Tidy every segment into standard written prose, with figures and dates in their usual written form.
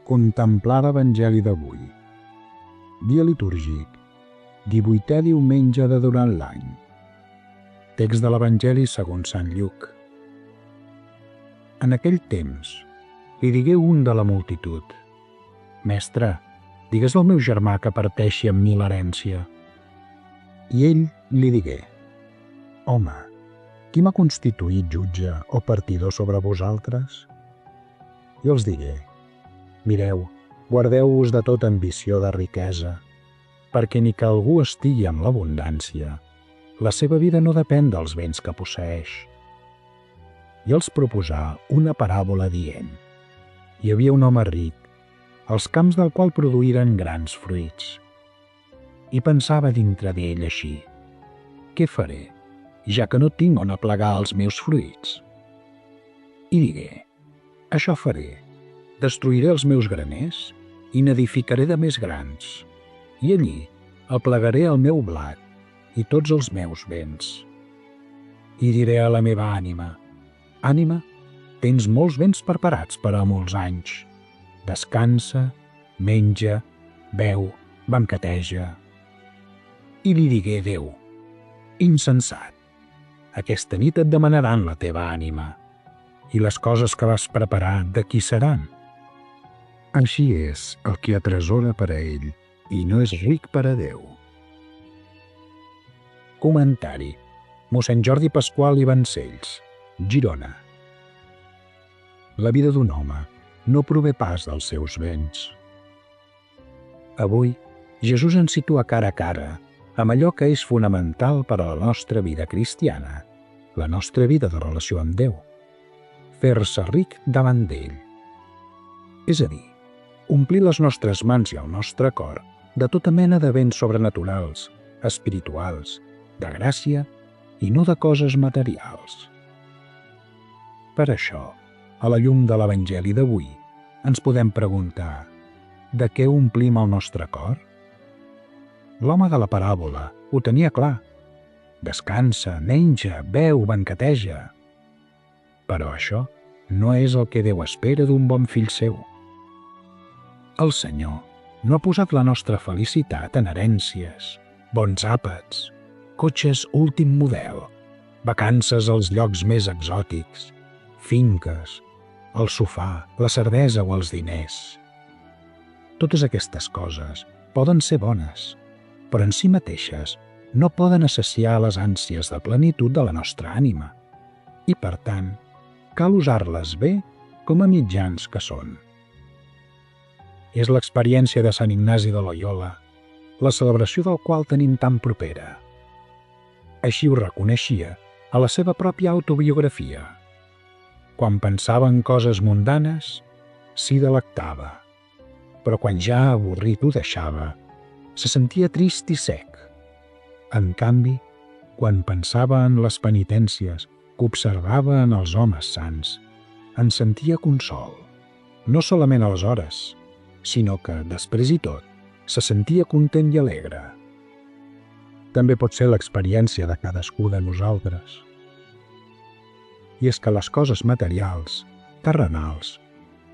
Contemplar l'Evangeli d'avui. Dia litúrgic, 18è diumenge de durant l'any. Text de l'Evangeli segons Sant Lluc. En aquell temps, li digué un de la multitud: «Mestre, digues al meu germà que parteixi amb mi l'herència». I ell li digué: «Home, qui m'ha constituït jutge o partidor sobre vosaltres?» I els digué: «Mireu, guardeu-vos de tota ambició de riquesa, perquè ni que algú estigui amb l'abundància, la seva vida no depèn dels béns que posseeix». I els proposà una paràbola dient: hi havia un home ric, els camps del qual produïren grans fruits. I pensava dintre d'ell així: què faré, ja que no tinc on aplegar els meus fruits? I digué: això faré, destruiré els meus graners i n'edificaré de més grans, i allí aplegaré el meu blat i tots els meus béns. I diré a la meva ànima: ànima, tens molts béns preparats per a molts anys. Descansa, menja, beu, banqueteja. I li digué Déu: insensat, aquesta nit et demanaran la teva ànima, i les coses que vas preparar de qui seran? Així és el qui atresora per a ell i no és ric per a Déu. Comentari: mossèn Jordi Pasqual i Vancells, Girona. La vida d'un home no prové pas dels seus béns. Avui, Jesús ens situa cara a cara amb allò que és fonamental per a la nostra vida cristiana, la nostra vida de relació amb Déu: fer-se ric davant d'ell. És a dir, omplir les nostres mans i el nostre cor de tota mena de béns sobrenaturals, espirituals, de gràcia i no de coses materials. Per això, a la llum de l'Evangeli d'avui, ens podem preguntar: de què omplim el nostre cor? L'home de la paràbola ho tenia clar. Descansa, menja, beu, banqueteja. Però això no és el que Déu espera d'un bon fill seu. El Senyor no ha posat la nostra felicitat en herències, bons àpats, cotxes últim model, vacances als llocs més exòtics, finques, el sofà, la cervesa o els diners. Totes aquestes coses poden ser bones, però en si mateixes no poden assaciar les ànsies de plenitud de la nostra ànima i, per tant, cal usar-les bé com a mitjans que són. És l'experiència de Sant Ignasi de Loyola, la celebració del qual tenim tan propera. Així ho reconeixia a la seva pròpia autobiografia. Quan pensava en coses mundanes, s'hi delectava, però quan ja avorrit ho deixava, se sentia trist i sec. En canvi, quan pensava en les penitències que observava en els homes sants, en sentia consol, no solament aleshores, sinó que, després i tot, se sentia content i alegre. També pot ser l'experiència de cadascú de nosaltres. I és que les coses materials, terrenals,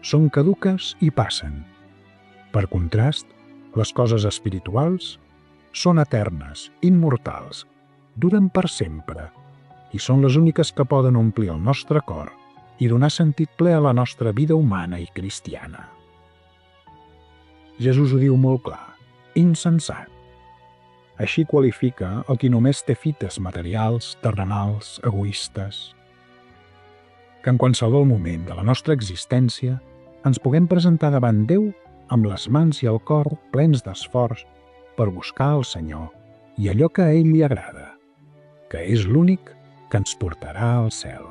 són caduques i passen. Per contrast, les coses espirituals són eternes, immortals, duren per sempre i són les úniques que poden omplir el nostre cor i donar sentit ple a la nostra vida humana i cristiana. Jesús ho diu molt clar: insensat. Així qualifica el qui només té fites materials, terrenals, egoistes. Que en qualsevol moment de la nostra existència ens puguem presentar davant Déu amb les mans i el cor plens d'esforç per buscar el Senyor i allò que a ell li agrada, que és l'únic que ens portarà al cel.